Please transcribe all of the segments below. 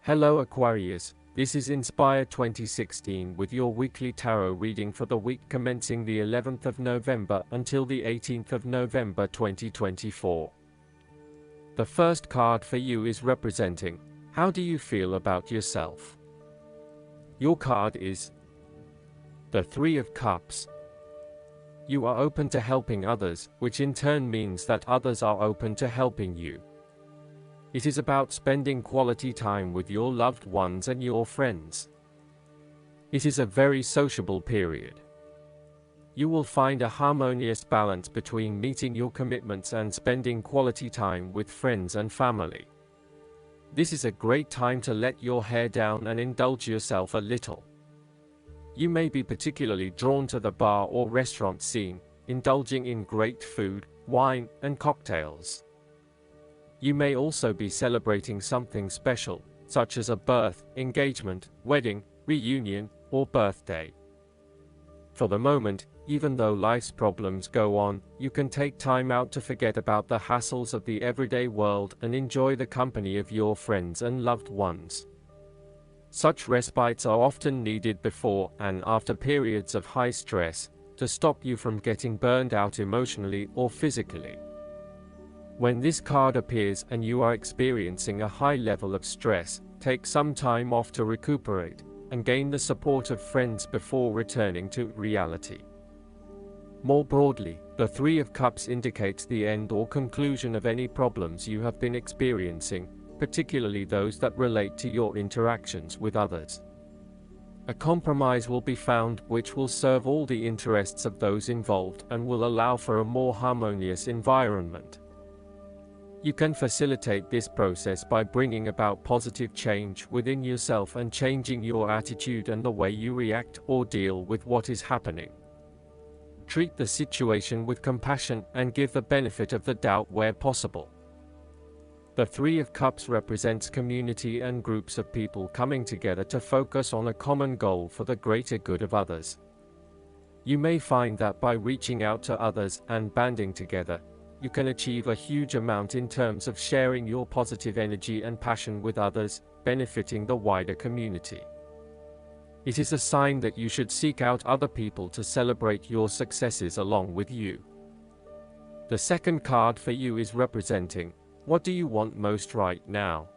Hello Aquarius, this is Inspire 2016 with your weekly tarot reading for the week commencing the 11th of November until the 18th of November 2024. The first card for you is representing, how do you feel about yourself? Your card is the Three of Cups. You are open to helping others, which in turn means that others are open to helping you. It is about spending quality time with your loved ones and your friends. It is a very sociable period. You will find a harmonious balance between meeting your commitments and spending quality time with friends and family. This is a great time to let your hair down and indulge yourself a little. You may be particularly drawn to the bar or restaurant scene, indulging in great food, wine, and cocktails. You may also be celebrating something special, such as a birth, engagement, wedding, reunion, or birthday. For the moment, even though life's problems go on, you can take time out to forget about the hassles of the everyday world and enjoy the company of your friends and loved ones. Such respites are often needed before and after periods of high stress, to stop you from getting burned out emotionally or physically. When this card appears and you are experiencing a high level of stress, take some time off to recuperate and gain the support of friends before returning to reality. More broadly, the Three of Cups indicates the end or conclusion of any problems you have been experiencing, particularly those that relate to your interactions with others. A compromise will be found which will serve all the interests of those involved and will allow for a more harmonious environment. You can facilitate this process by bringing about positive change within yourself and changing your attitude and the way you react or deal with what is happening. Treat the situation with compassion and give the benefit of the doubt where possible. The Three of Cups represents community and groups of people coming together to focus on a common goal for the greater good of others. You may find that by reaching out to others and banding together, you can achieve a huge amount in terms of sharing your positive energy and passion with others, benefiting the wider community. It is a sign that you should seek out other people to celebrate your successes along with you. The second card for you is representing, what do you want most right now?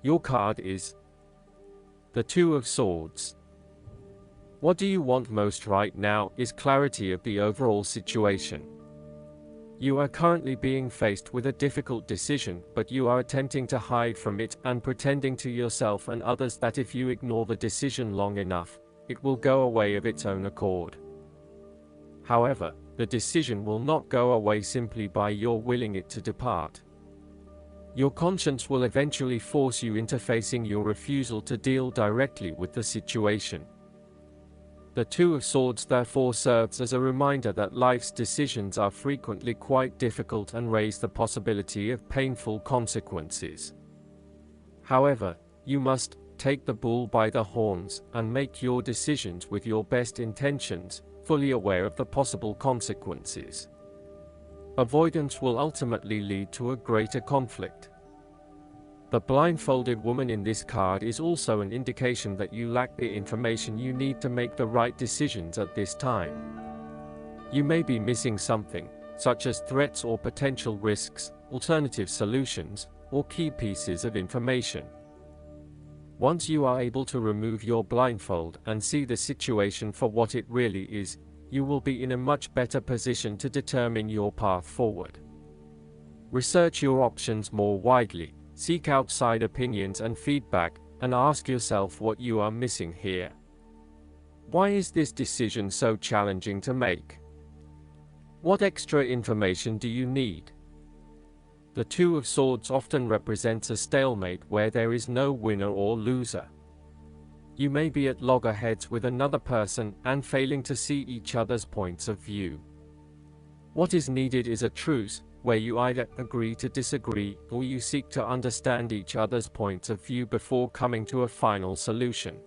Your card is the Two of Swords. What do you want most right now is clarity of the overall situation. You are currently being faced with a difficult decision, but you are attempting to hide from it and pretending to yourself and others that if you ignore the decision long enough, it will go away of its own accord. However, the decision will not go away simply by your willing it to depart. Your conscience will eventually force you into facing your refusal to deal directly with the situation. The Two of Swords therefore serves as a reminder that life's decisions are frequently quite difficult and raise the possibility of painful consequences. However, you must take the bull by the horns and make your decisions with your best intentions, fully aware of the possible consequences. Avoidance will ultimately lead to a greater conflict. The blindfolded woman in this card is also an indication that you lack the information you need to make the right decisions at this time. You may be missing something, such as threats or potential risks, alternative solutions, or key pieces of information. Once you are able to remove your blindfold and see the situation for what it really is, you will be in a much better position to determine your path forward. Research your options more widely. Seek outside opinions and feedback, and ask yourself what you are missing here. Why is this decision so challenging to make? What extra information do you need? The Two of Swords often represents a stalemate where there is no winner or loser. You may be at loggerheads with another person and failing to see each other's points of view. What is needed is a truce, where you either agree to disagree or you seek to understand each other's points of view before coming to a final solution.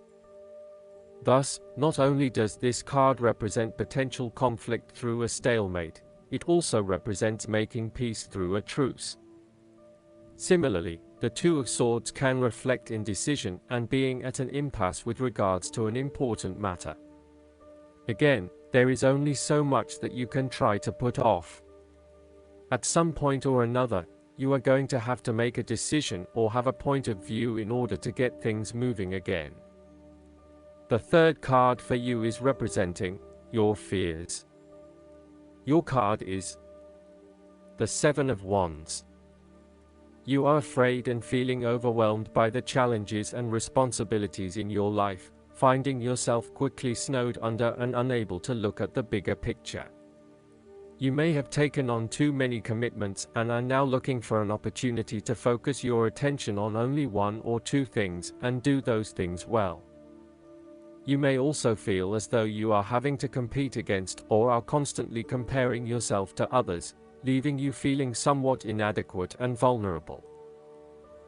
Thus, not only does this card represent potential conflict through a stalemate, it also represents making peace through a truce. Similarly, The Two of Swords can reflect indecision and being at an impasse with regards to an important matter. Again, there is only so much that you can try to put off. At some point or another, you are going to have to make a decision or have a point of view in order to get things moving again. The third card for you is representing your fears. Your card is the Seven of Wands. You are afraid and feeling overwhelmed by the challenges and responsibilities in your life, finding yourself quickly snowed under and unable to look at the bigger picture. You may have taken on too many commitments and are now looking for an opportunity to focus your attention on only one or two things and do those things well. You may also feel as though you are having to compete against or are constantly comparing yourself to others, leaving you feeling somewhat inadequate and vulnerable.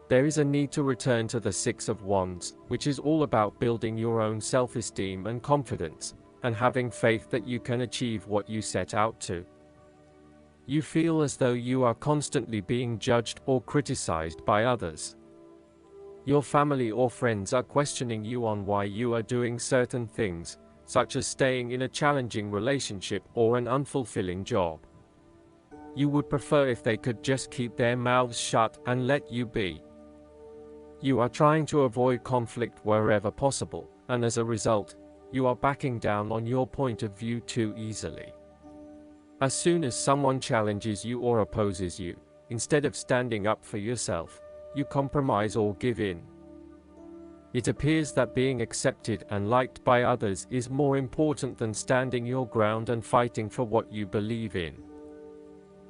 There is a need to return to the Six of Wands, which is all about building your own self-esteem and confidence, and having faith that you can achieve what you set out to. You feel as though you are constantly being judged or criticized by others. Your family or friends are questioning you on why you are doing certain things, such as staying in a challenging relationship or an unfulfilling job. You would prefer if they could just keep their mouths shut and let you be. You are trying to avoid conflict wherever possible, and as a result, you are backing down on your point of view too easily. As soon as someone challenges you or opposes you, instead of standing up for yourself, you compromise or give in. It appears that being accepted and liked by others is more important than standing your ground and fighting for what you believe in.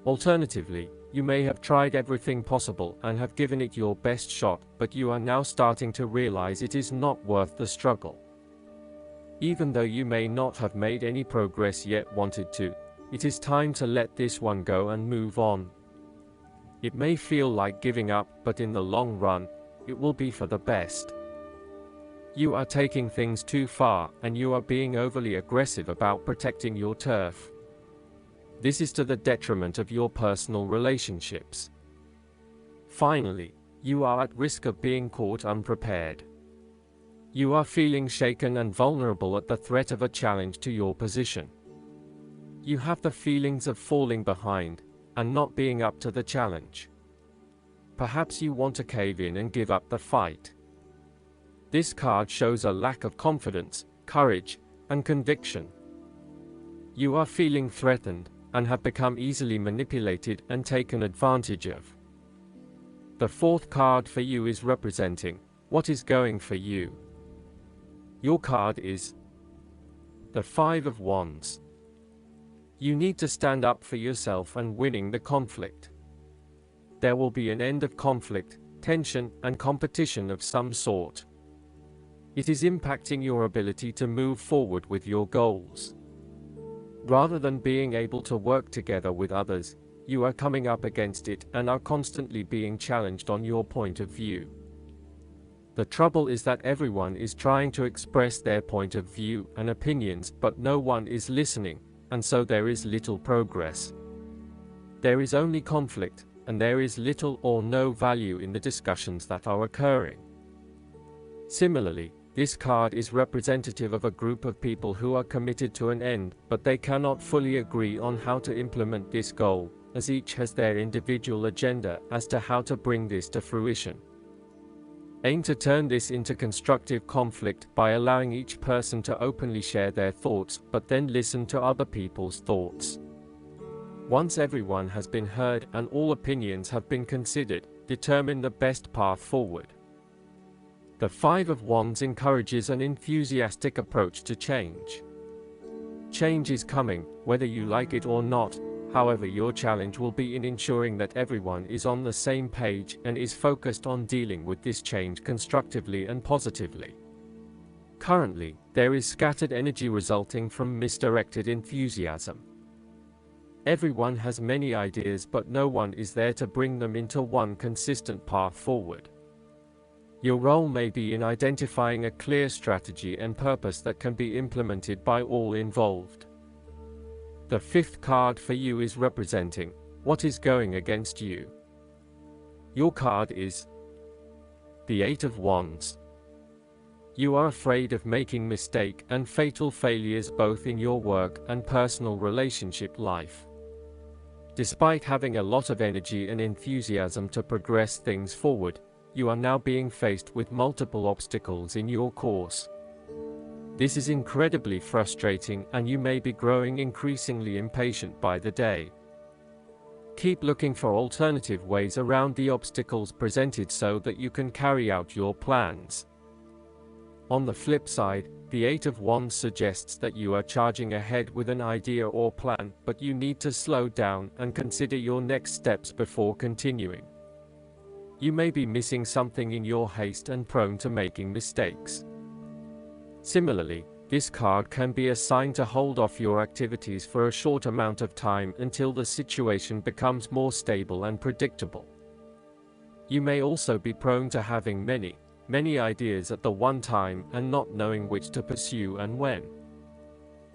Alternatively, you may have tried everything possible and have given it your best shot, but you are now starting to realize it is not worth the struggle. Even though you may not have made any progress yet wanted to, it is time to let this one go and move on. It may feel like giving up, but in the long run, it will be for the best. You are taking things too far, and you are being overly aggressive about protecting your turf. This is to the detriment of your personal relationships. Finally, you are at risk of being caught unprepared. You are feeling shaken and vulnerable at the threat of a challenge to your position. You have the feelings of falling behind and not being up to the challenge. Perhaps you want to cave in and give up the fight. This card shows a lack of confidence, courage, and conviction. You are feeling threatened and have become easily manipulated and taken advantage of. The fourth card for you is representing what is going for you. Your card is the Five of Wands. You need to stand up for yourself and winning the conflict. There will be an end of conflict, tension, and competition of some sort. It is impacting your ability to move forward with your goals. Rather than being able to work together with others, you are coming up against it and are constantly being challenged on your point of view. The trouble is that everyone is trying to express their point of view and opinions, but no one is listening, and so there is little progress. There is only conflict, and there is little or no value in the discussions that are occurring. Similarly, this card is representative of a group of people who are committed to an end, but they cannot fully agree on how to implement this goal, as each has their individual agenda as to how to bring this to fruition. Aim to turn this into constructive conflict by allowing each person to openly share their thoughts, but then listen to other people's thoughts. Once everyone has been heard and all opinions have been considered, determine the best path forward. The Five of Wands encourages an enthusiastic approach to change. Change is coming, whether you like it or not. However, your challenge will be in ensuring that everyone is on the same page and is focused on dealing with this change constructively and positively. Currently, there is scattered energy resulting from misdirected enthusiasm. Everyone has many ideas, but no one is there to bring them into one consistent path forward. Your role may be in identifying a clear strategy and purpose that can be implemented by all involved. The fifth card for you is representing what is going against you. Your card is The Eight of Wands. You are afraid of making mistake and fatal failures both in your work and personal relationship life. Despite having a lot of energy and enthusiasm to progress things forward, you are now being faced with multiple obstacles in your course. This is incredibly frustrating, and you may be growing increasingly impatient by the day. Keep looking for alternative ways around the obstacles presented so that you can carry out your plans. On the flip side, the Eight of Wands suggests that you are charging ahead with an idea or plan, but you need to slow down and consider your next steps before continuing. You may be missing something in your haste and prone to making mistakes. Similarly, this card can be a sign to hold off your activities for a short amount of time until the situation becomes more stable and predictable. You may also be prone to having many ideas at the one time and not knowing which to pursue and when.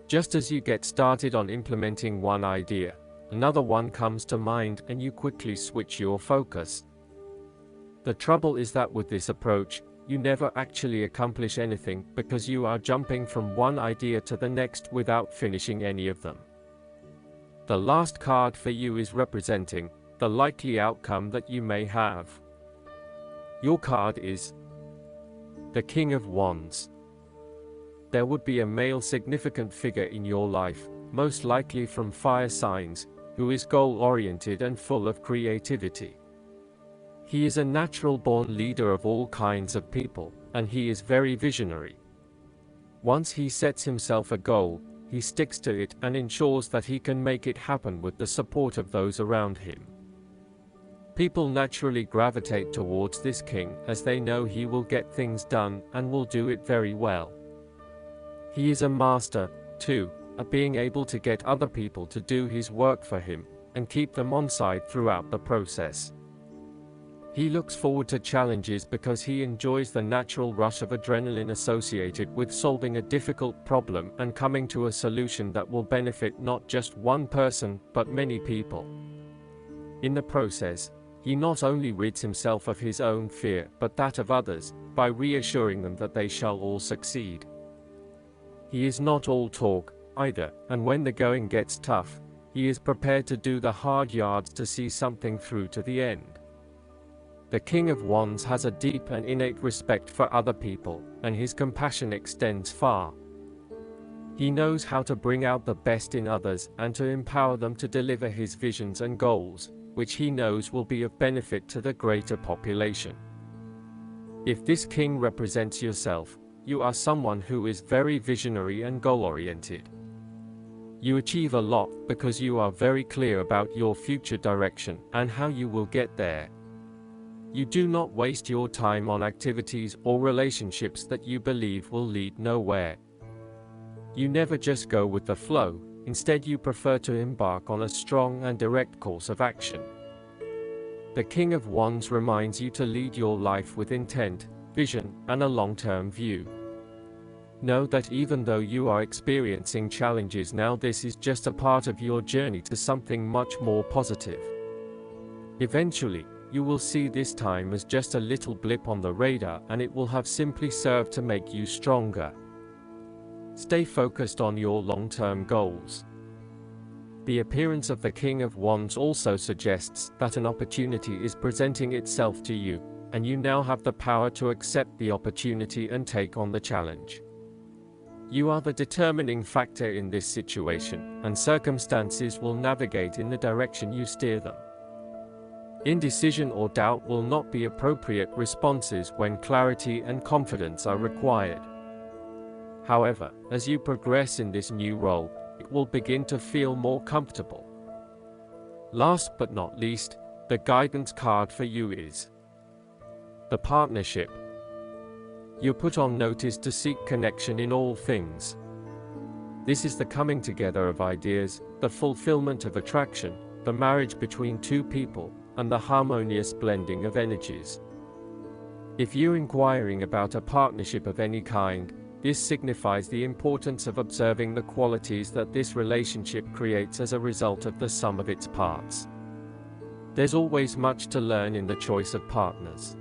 Just as you get started on implementing one idea, another one comes to mind and you quickly switch your focus. The trouble is that with this approach, you never actually accomplish anything because you are jumping from one idea to the next without finishing any of them. The last card for you is representing the likely outcome that you may have. Your card is the King of Wands. There would be a male significant figure in your life, most likely from fire signs, who is goal-oriented and full of creativity. He is a natural-born leader of all kinds of people, and he is very visionary. Once he sets himself a goal, he sticks to it and ensures that he can make it happen with the support of those around him. People naturally gravitate towards this king as they know he will get things done and will do it very well. He is a master, too, at being able to get other people to do his work for him and keep them on side throughout the process. He looks forward to challenges because he enjoys the natural rush of adrenaline associated with solving a difficult problem and coming to a solution that will benefit not just one person, but many people. In the process, he not only rids himself of his own fear, but that of others, by reassuring them that they shall all succeed. He is not all talk, either, and when the going gets tough, he is prepared to do the hard yards to see something through to the end. The King of Wands has a deep and innate respect for other people, and his compassion extends far. He knows how to bring out the best in others and to empower them to deliver his visions and goals, which he knows will be of benefit to the greater population. If this king represents yourself, you are someone who is very visionary and goal-oriented. You achieve a lot because you are very clear about your future direction and how you will get there. You do not waste your time on activities or relationships that you believe will lead nowhere. You never just go with the flow, instead you prefer to embark on a strong and direct course of action. The King of Wands reminds you to lead your life with intent, vision, and a long-term view. Know that even though you are experiencing challenges now, this is just a part of your journey to something much more positive. Eventually, you will see this time as just a little blip on the radar, and it will have simply served to make you stronger. Stay focused on your long-term goals. The appearance of the King of Wands also suggests that an opportunity is presenting itself to you, and you now have the power to accept the opportunity and take on the challenge. You are the determining factor in this situation, and circumstances will navigate in the direction you steer them. Indecision or doubt will not be appropriate responses when clarity and confidence are required. However, as you progress in this new role, it will begin to feel more comfortable. Last but not least, the guidance card for you is the Partnership. You're put on notice to seek connection in all things. This is the coming together of ideas, the fulfillment of attraction, the marriage between two people, and the harmonious blending of energies. If you're inquiring about a partnership of any kind, this signifies the importance of observing the qualities that this relationship creates as a result of the sum of its parts. There's always much to learn in the choice of partners.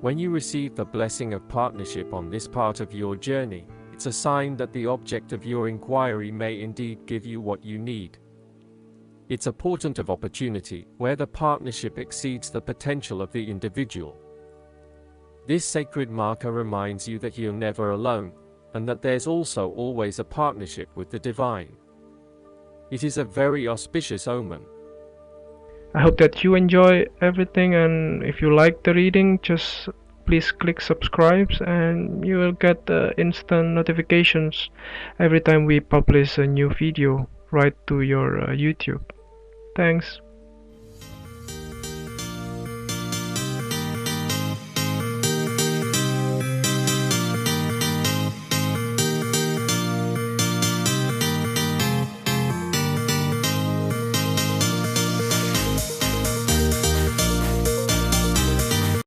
When you receive the blessing of partnership on this part of your journey, it's a sign that the object of your inquiry may indeed give you what you need. It's a portent of opportunity, where the partnership exceeds the potential of the individual. This sacred marker reminds you that you're never alone, and that there's also always a partnership with the divine. It is a very auspicious omen. I hope that you enjoy everything, and if you like the reading, just please click subscribe and you will get instant notifications every time we publish a new video right to your YouTube. Thanks.